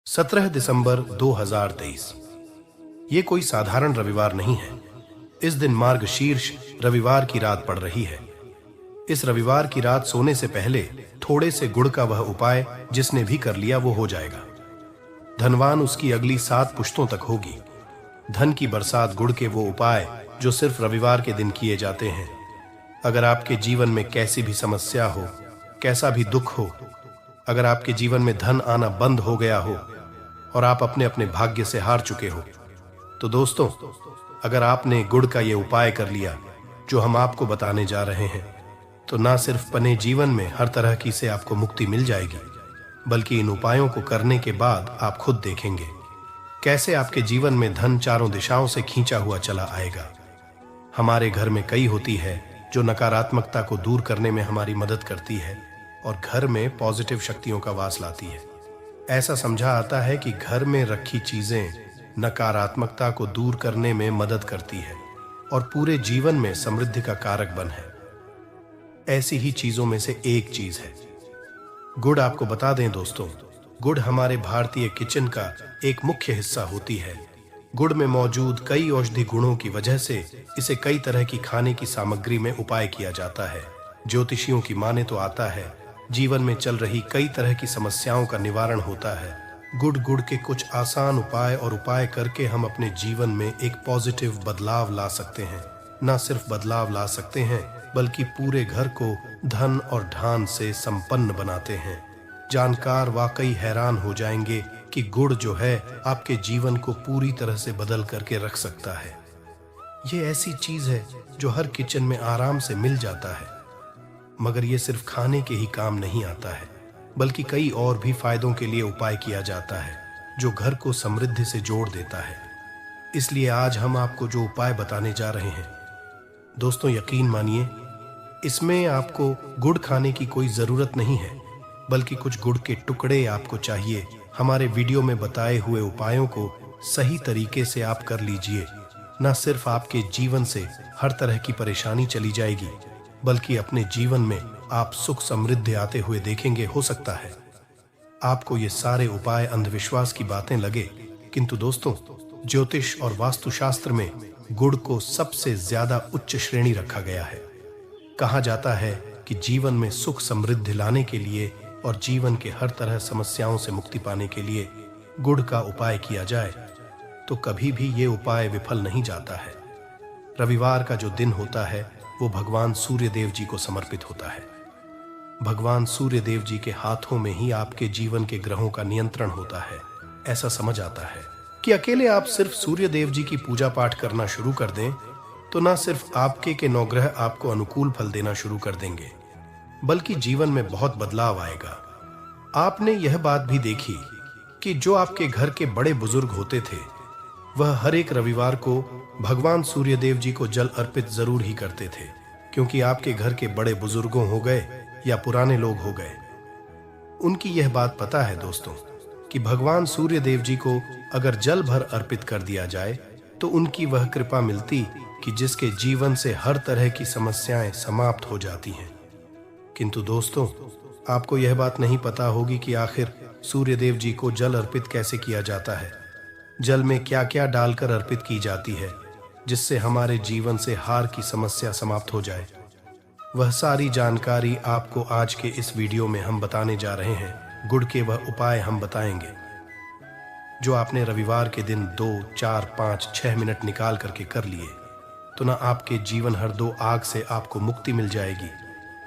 17 दिसंबर 2023। ये कोई साधारण रविवार नहीं है। इस दिन मार्गशीर्ष रविवार की रात पड़ रही है। इस रविवार की रात सोने से पहले थोड़े से गुड़ का वह उपाय जिसने भी कर लिया वो हो जाएगा। धनवान उसकी अगली 7 पुश्तों तक होगी। धन की बरसात गुड़ के वो उपाय जो सिर्फ रविवार के दिन किए जाते हैं। अगर आपके जीवन में कैसी भी समस्या हो, कैसा भी दुख हो, अगर आपके जीवन में धन आना बंद हो गया हो और आप अपने अपने भाग्य से हार चुके हो, तो दोस्तों, अगर आपने गुड़ का ये उपाय कर लिया जो हम आपको बताने जा रहे हैं, तो ना सिर्फ पने जीवन में हर तरह की से आपको मुक्ति मिल जाएगी, बल्कि इन उपायों को करने के बाद आप खुद देखेंगे कैसे आपके जीवन में धन चारों दिशाओं से खींचा हुआ चला आएगा। हमारे घर में कई होती है जो नकारात्मकता को दूर करने में हमारी मदद करती है और घर में पॉजिटिव शक्तियों का वास लाती है। ऐसा समझा आता है कि घर में रखी चीजें नकारात्मकता को दूर करने में मदद करती है और पूरे जीवन में समृद्धि का कारक बन है। ऐसी ही चीजों में से एक चीज है गुड़। आपको बता दें दोस्तों, गुड़ हमारे भारतीय किचन का एक मुख्य हिस्सा होती है। गुड़ में मौजूद कई औषधि गुणों की वजह से इसे कई तरह की खाने की सामग्री में उपाय किया जाता है। ज्योतिषियों की माने तो आता है जीवन में चल रही कई तरह की समस्याओं का निवारण होता है। गुड़ के कुछ आसान उपाय करके हम अपने जीवन में एक पॉजिटिव बदलाव ला सकते हैं। न सिर्फ बदलाव ला सकते हैं बल्कि पूरे घर को धन और ढान से संपन्न बनाते हैं। जानकार वाकई हैरान हो जाएंगे कि गुड़ जो है आपके जीवन को पूरी तरह से बदल करके रख सकता है। ये ऐसी चीज है जो हर किचन में आराम से मिल जाता है, मगर ये सिर्फ खाने के ही काम नहीं आता है, बल्कि कई और भी फायदों के लिए उपाय किया जाता है जो घर को समृद्धि से जोड़ देता है। इसलिए आज हम आपको जो उपाय बताने जा रहे हैं दोस्तों, यकीन मानिए इसमें आपको गुड़ खाने की कोई जरूरत नहीं है, बल्कि कुछ गुड़ के टुकड़े आपको चाहिए। हमारे वीडियो में बताए हुए उपायों को सही तरीके से आप कर लीजिए। न सिर्फ आपके जीवन से हर तरह की परेशानी चली जाएगी, बल्कि अपने जीवन में आप सुख समृद्धि आते हुए देखेंगे। हो सकता है आपको ये सारे उपाय अंधविश्वास की बातें लगे, किंतु दोस्तों, ज्योतिष और वास्तुशास्त्र में गुड़ को सबसे ज्यादा उच्च श्रेणी रखा गया है। कहा जाता है कि जीवन में सुख समृद्धि लाने के लिए और जीवन के हर तरह समस्याओं से मुक्ति पाने के लिए गुड़ का उपाय किया जाए तो कभी भी ये उपाय विफल नहीं जाता है। रविवार का जो दिन होता है वो भगवान सूर्य देव जी को समर्पित होता है। भगवान सूर्य देव जी के हाथों में ही आपके जीवन के ग्रहों का नियंत्रण होता है। ऐसा समझ आता है कि अकेले आप सिर्फ सूर्य देव जी की पूजा पाठ करना शुरू कर दें तो ना सिर्फ आपके के नवग्रह आपको अनुकूल फल देना शुरू कर देंगे, बल्कि जीवन में बहुत बदलाव आएगा। आपने यह बात भी देखी कि जो आपके घर के बड़े बुजुर्ग होते थे वह हर एक रविवार को भगवान सूर्य देव जी को जल अर्पित जरूर ही करते थे, क्योंकि आपके घर के बड़े बुजुर्गों हो गए या पुराने लोग हो गए, उनकी यह बात पता है दोस्तों कि भगवान सूर्य देव जी को अगर जल भर अर्पित कर दिया जाए तो उनकी वह कृपा मिलती कि जिसके जीवन से हर तरह की समस्याएं समाप्त हो जाती हैं। किंतु दोस्तों, आपको यह बात नहीं पता होगी कि आखिर सूर्य देव जी को जल अर्पित कैसे किया जाता है। जल में क्या क्या डालकर अर्पित की जाती है जिससे हमारे जीवन से हार की समस्या समाप्त हो जाए। वह सारी जानकारी आपको आज के इस वीडियो में हम बताने जा रहे हैं। गुड़ के वह उपाय हम बताएंगे जो आपने रविवार के दिन 2, 4, 5, 6 मिनट निकाल करके कर लिए तो ना आपके जीवन हर 2 आग से आपको मुक्ति मिल जाएगी,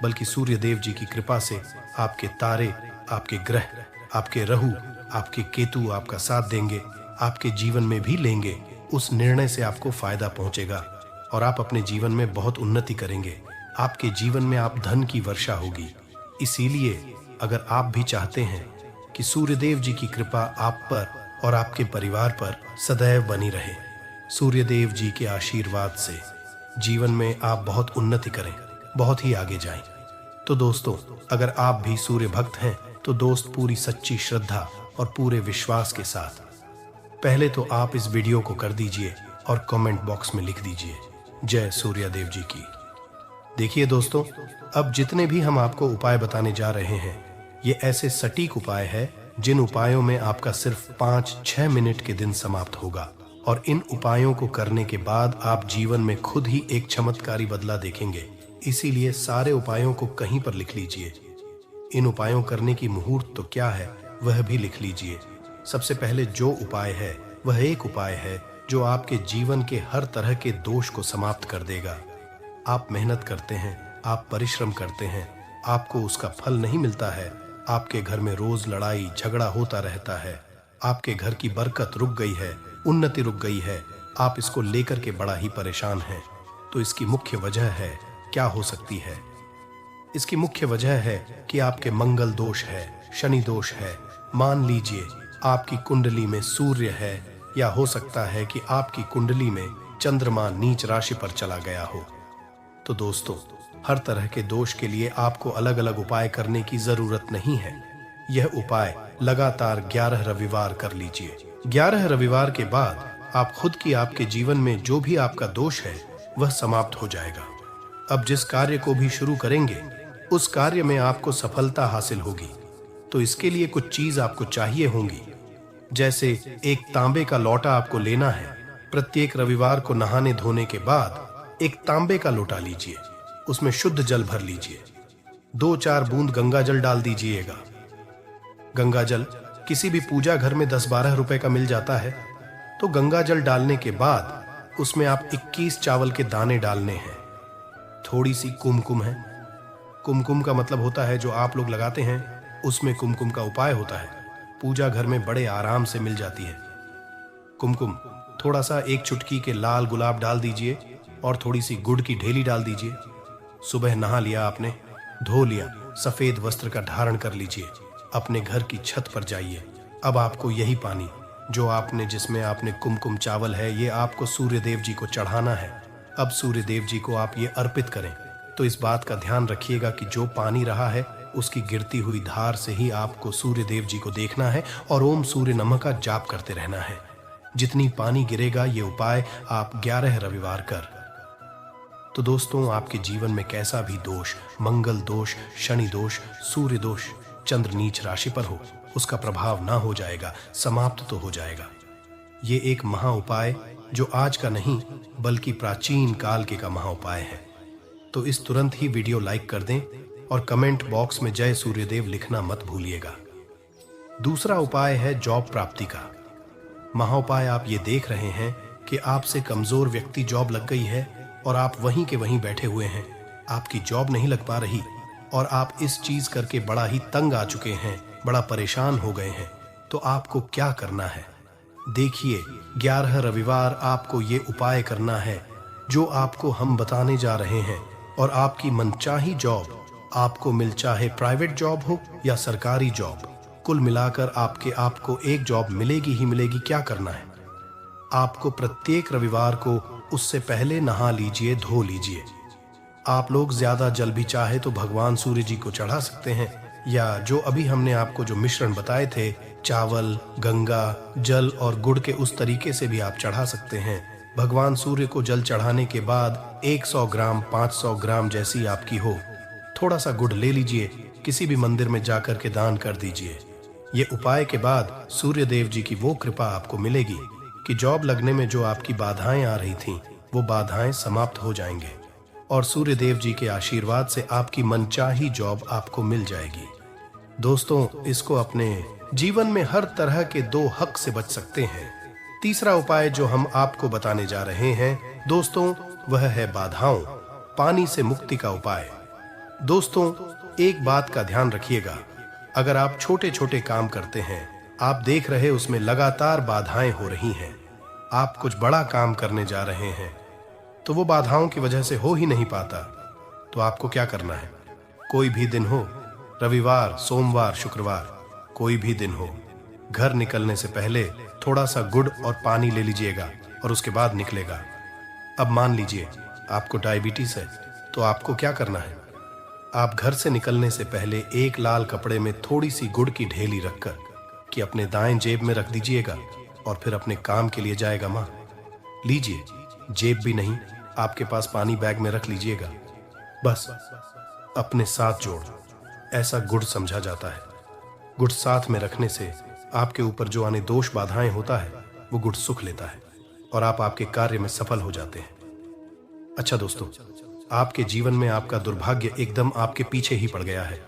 बल्कि सूर्य देव जी की कृपा से आपके तारे, आपके ग्रह, आपके राहु, आपके केतु आपका साथ देंगे, आपके जीवन में भी लेंगे। उस निर्णय से आपको फायदा पहुंचेगा और आप अपने जीवन में बहुत उन्नति करेंगे। आपके जीवन में आप धन की वर्षा होगी। इसीलिए अगर आप भी चाहते हैं कि सूर्यदेव जी की कृपा आप पर और आपके परिवार पर सदैव बनी रहे, सूर्यदेव जी के आशीर्वाद से जीवन में आप बहुत उन्नति करें, बहुत ही आगे जाएं, तो दोस्तों, अगर आप भी सूर्य भक्त हैं तो दोस्त पूरी सच्ची श्रद्धा और पूरे विश्वास के साथ पहले तो आप इस वीडियो को कर दीजिए और कमेंट बॉक्स में लिख दीजिए जय सूर्यदेव जी की। देखिए दोस्तों, अब जितने भी हम आपको उपाय बताने जा रहे हैं ये ऐसे सटीक उपाय है जिन उपायों में आपका सिर्फ 5-6 मिनट के दिन समाप्त होगा, और इन उपायों को करने के बाद आप जीवन में खुद ही एक चमत्कारी बदला देखेंगे। इसीलिए सारे उपायों को कहीं पर लिख लीजिए। इन उपायों करने की मुहूर्त तो क्या है वह भी लिख लीजिए। सबसे पहले जो उपाय है वह एक उपाय है जो आपके जीवन के हर तरह के दोष को समाप्त कर देगा। आप मेहनत करते हैं, आप परिश्रम करते हैं, आपको उसका फल नहीं मिलता है, आपके घर में रोज लड़ाई झगड़ा होता रहता है, आपके घर की बरकत रुक गई है, उन्नति रुक गई है, आप इसको लेकर के बड़ा ही परेशान हैं। तो इसकी मुख्य वजह है, क्या हो सकती है? इसकी मुख्य वजह है कि आपके मंगल दोष है, शनि दोष है। मान लीजिए आपकी कुंडली में सूर्य है, या हो सकता है कि आपकी कुंडली में चंद्रमा नीच राशि पर चला गया हो। तो दोस्तों, हर तरह के दोष के लिए आपको अलग अलग उपाय करने की जरूरत नहीं है। यह उपाय लगातार 11 रविवार कर लीजिए। 11 रविवार के बाद आप खुद की आपके जीवन में जो भी आपका दोष है वह समाप्त हो जाएगा। अब जिस कार्य को भी शुरू करेंगे उस कार्य में आपको सफलता हासिल होगी। तो इसके लिए कुछ चीज आपको चाहिए होंगी। जैसे एक तांबे का लोटा आपको लेना है। प्रत्येक रविवार को नहाने धोने के बाद एक तांबे का लोटा लीजिए, उसमें शुद्ध जल भर लीजिए, 2-4 बूंद गंगा जल डाल दीजिएगा। गंगा जल किसी भी पूजा घर में 10-12 रुपए का मिल जाता है। तो गंगा जल डालने के बाद उसमें आप 21 चावल के दाने डालने हैं। थोड़ी सी कुमकुम है। कुमकुम का मतलब होता है जो आप लोग लगाते हैं, उसमें कुमकुम का उपाय होता है। पूजा घर में बड़े आराम से मिल जाती है कुमकुम। थोड़ा सा 1 चुटकी के लाल गुलाब डाल दीजिए और थोड़ी सी गुड़ की ढेली डाल दीजिए। सुबह नहा लिया आपने, धो लिया, सफेद वस्त्र का धारण कर लीजिए, अपने घर की छत पर जाइए। अब आपको यही पानी जो आपने जिसमें आपने कुमकुम चावल है, ये आपको सूर्य देव जी को चढ़ाना है। अब सूर्य देव जी को आप ये अर्पित करें। तो इस बात का ध्यान रखिएगा कि जो पानी रहा है उसकी गिरती हुई धार से ही आपको सूर्य देव जी को देखना है और ओम सूर्य नमः का जाप करते रहना है। जितनी पानी गिरेगा ये उपाय आप 11 रविवार कर। तो दोस्तों, आपके जीवन में कैसा भी दोष, मंगल दोष, शनि दोष, सूर्य दोष, चंद्र नीच राशि पर हो, उसका प्रभाव ना हो जाएगा, समाप्त तो हो जाएगा। ये एक महा उपाय जो आज का नहीं बल्कि प्राचीन काल के का महा उपाय है। तो इस तुरंत ही वीडियो लाइक कर दें और कमेंट बॉक्स में जय सूर्यदेव लिखना मत भूलिएगा। दूसरा उपाय है जॉब प्राप्ति का। महाउपाय आप ये देख रहे हैं कि आपसे कमजोर व्यक्ति जॉब लग गई है और आप वहीं के वहीं बैठे हुए हैं, आपकी जॉब नहीं लग पा रही और आप इस चीज करके बड़ा ही तंग आ चुके हैं, बड़ा परेशान हो गए हैं। तो आपको क्या करना है? देखिए, 11 रविवार आपको ये उपाय करना है जो आपको हम बताने जा रहे हैं, और आपकी मनचाही जॉब आपको मिल, चाहे प्राइवेट जॉब हो या सरकारी जॉब, कुल मिलाकर आपको एक जॉब मिलेगी ही मिलेगी। क्या करना है? आपको प्रत्येक रविवार को उससे पहले नहा लीजिए, धो लीजिए। आप लोग ज्यादा जल भी चाहे तो भगवान सूर्य जी को चढ़ा सकते हैं, या जो अभी हमने आपको जो मिश्रण बताए थे, चावल, गंगा जल और गुड़ के, उस तरीके से भी आप चढ़ा सकते हैं। भगवान सूर्य को जल चढ़ाने के बाद 100 ग्राम, 500 ग्राम जैसी आपकी हो, थोड़ा सा गुड़ ले लीजिए, किसी भी मंदिर में जाकर के दान कर दीजिए। ये उपाय के बाद सूर्य देव जी की वो कृपा आपको मिलेगी कि जॉब लगने में जो आपकी बाधाएं आ रही थीं, वो बाधाएं समाप्त हो जाएंगे और सूर्य देव जी के आशीर्वाद से आपकी मनचाही जॉब आपको मिल जाएगी। दोस्तों, इसको अपने जीवन में हर तरह के 2 हक से बच सकते हैं। तीसरा उपाय जो हम आपको बताने जा रहे हैं दोस्तों, वह है बाधाओं, पानी से मुक्ति का उपाय। दोस्तों, एक बात का ध्यान रखिएगा, अगर आप छोटे छोटे काम करते हैं, आप देख रहे उसमें लगातार बाधाएं हो रही हैं, आप कुछ बड़ा काम करने जा रहे हैं तो वो बाधाओं की वजह से हो ही नहीं पाता, तो आपको क्या करना है? कोई भी दिन हो, रविवार, सोमवार, शुक्रवार, कोई भी दिन हो, घर निकलने से पहले थोड़ा सा गुड़ और पानी ले लीजिएगा और उसके बाद निकलेगा। अब मान लीजिए आपको डायबिटीज है, तो आपको क्या करना है? आप घर से निकलने से पहले एक लाल कपड़े में थोड़ी सी गुड़ की ढेली रखकर कि अपने दाएं जेब में रख दीजिएगा और फिर अपने काम के लिए जाएगा। माँ लीजिए, जेब भी नहीं, आपके पास पानी बैग में रख लीजिएगा। बस अपने साथ जोड़, ऐसा गुड़ समझा जाता है। गुड़ साथ में रखने से आपके ऊपर जो आने दोष बाधाएं होता है वो गुड़ सुख लेता है और आप आपके कार्य में सफल हो जाते हैं। अच्छा दोस्तों, आपके जीवन में आपका दुर्भाग्य एकदम आपके पीछे ही पड़ गया है।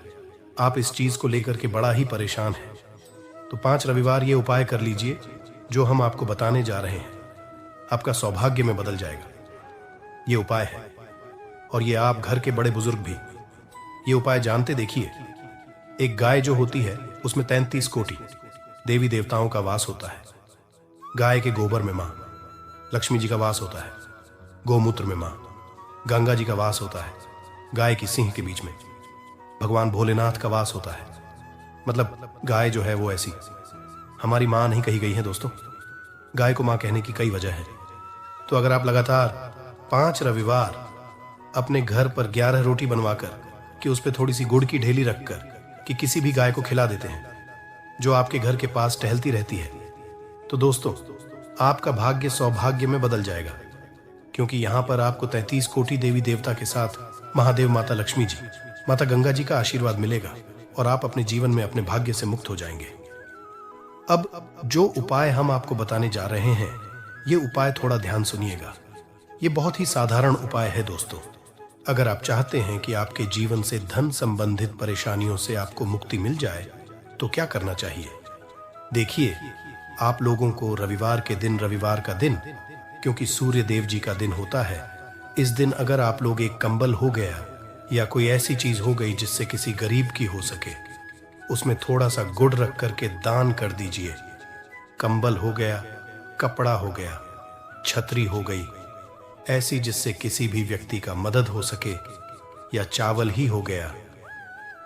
आप इस चीज को लेकर के बड़ा ही परेशान हैं। तो 5 रविवार ये उपाय कर लीजिए जो हम आपको बताने जा रहे हैं। आपका सौभाग्य में बदल जाएगा। ये उपाय है और ये आप घर के बड़े बुजुर्ग भी ये उपाय जानते। देखिए, एक गाय जो होती है उसमें 33 कोटि देवी देवताओं का वास होता है। गाय के गोबर में मां लक्ष्मी जी का वास होता है, गोमूत्र में मां गंगा जी का वास होता है, गाय की सिंह के बीच में भगवान भोलेनाथ का वास होता है। मतलब गाय जो है वो ऐसी हमारी मां नहीं कही गई है दोस्तों। गाय को मां कहने की कई वजह है। तो अगर आप लगातार 5 रविवार अपने घर पर 11 रोटी बनवाकर कि उस पर थोड़ी सी गुड़ की ढेली रखकर कि किसी भी गाय को खिला देते हैं जो आपके घर के पास टहलती रहती है, तो दोस्तों आपका भाग्य सौभाग्य में बदल जाएगा। क्योंकि यहां पर आपको 33 कोटि देवी देवता के साथ महादेव, माता लक्ष्मी जी, माता गंगा जी का आशीर्वाद मिलेगा और आप अपने जीवन में अपने भाग्य से मुक्त हो जाएंगे। अब जो उपाय हम आपको बताने जा रहे हैं, ये उपाय थोड़ा ध्यान सुनिएगा। ये बहुत ही साधारण उपाय है दोस्तों। अगर आप चाहते हैं कि आपके जीवन से धन संबंधित परेशानियों से आपको मुक्ति मिल जाए तो क्या करना चाहिए? देखिए, आप लोगों को रविवार के दिन, रविवार का दिन क्योंकि सूर्य देव जी का दिन होता है, इस दिन अगर आप लोग एक कंबल हो गया या कोई ऐसी चीज हो गई जिससे किसी गरीब की हो सके, उसमें थोड़ा सा गुड़ रख करके दान कर दीजिए। कंबल हो गया, कपड़ा हो गया, छतरी हो गई, ऐसी जिससे किसी भी व्यक्ति का मदद हो सके, या चावल ही हो गया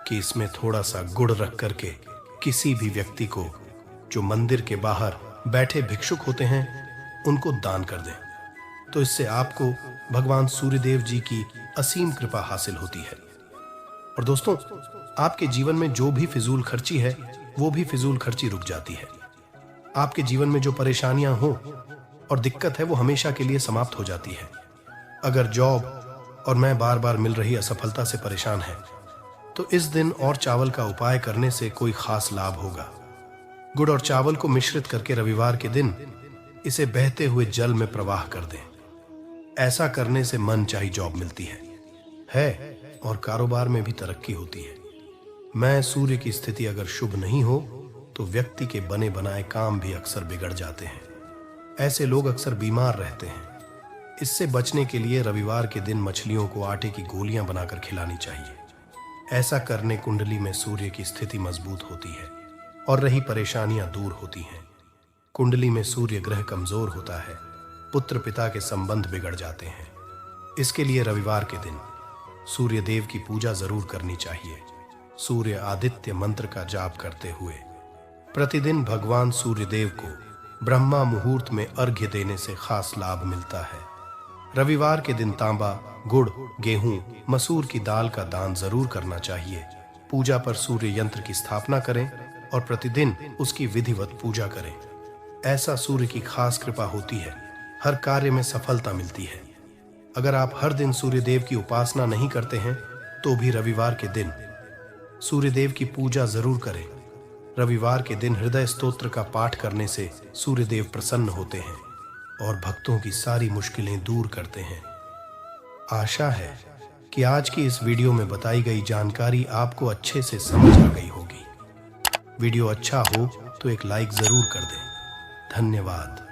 कि इसमें थोड़ा सा गुड़ रख करके किसी भी व्यक्ति को जो मंदिर के बाहर बैठे भिक्षुक होते हैं उनको दान कर दें। तो इससे आपको भगवान सूर्यदेव जी की असीम कृपा हासिल होती है। और दोस्तों, आपके जीवन में जो भी फिजूल खर्ची है वो भी फिजूल खर्ची रुक जाती है। आपके जीवन में जो परेशानियां हो और दिक्कत है वो हमेशा के लिए समाप्त हो जाती है। अगर जॉब और मैं बार बार मिल रही असफलता से परेशान है तो इस दिन और चावल का उपाय करने से कोई खास लाभ होगा। गुड़ और चावल को मिश्रित करके रविवार के दिन इसे बहते हुए जल में प्रवाह कर दें। ऐसा करने से मन चाही जॉब मिलती है और कारोबार में भी तरक्की होती है। मैं सूर्य की स्थिति अगर शुभ नहीं हो तो व्यक्ति के बने बनाए काम भी अक्सर बिगड़ जाते हैं। ऐसे लोग अक्सर बीमार रहते हैं। इससे बचने के लिए रविवार के दिन मछलियों को आटे की गोलियां बनाकर खिलानी चाहिए। ऐसा करने कुंडली में सूर्य की स्थिति मजबूत होती है और रही परेशानियां दूर होती हैं। कुंडली में सूर्य ग्रह कमजोर होता है, पुत्र पिता के संबंध बिगड़ जाते हैं। इसके लिए रविवार के दिन सूर्य देव की पूजा जरूर करनी चाहिए। सूर्य आदित्य मंत्र का जाप करते हुए प्रतिदिन भगवान सूर्य देव को ब्रह्मा मुहूर्त में अर्घ्य देने से खास लाभ मिलता है। रविवार के दिन तांबा, गुड़, गेहूं, मसूर की दाल का दान जरूर करना चाहिए। पूजा पर सूर्य यंत्र की स्थापना करें और प्रतिदिन उसकी विधिवत पूजा करें। ऐसा सूर्य की खास कृपा होती है, हर कार्य में सफलता मिलती है। अगर आप हर दिन सूर्य देव की उपासना नहीं करते हैं तो भी रविवार के दिन सूर्य देव की पूजा जरूर करें। रविवार के दिन हृदय स्तोत्र का पाठ करने से सूर्य देव प्रसन्न होते हैं और भक्तों की सारी मुश्किलें दूर करते हैं। आशा है कि आज की इस वीडियो में बताई गई जानकारी आपको अच्छे से समझ आ गई होगी। वीडियो अच्छा हो तो एक लाइक जरूर कर दें। धन्यवाद।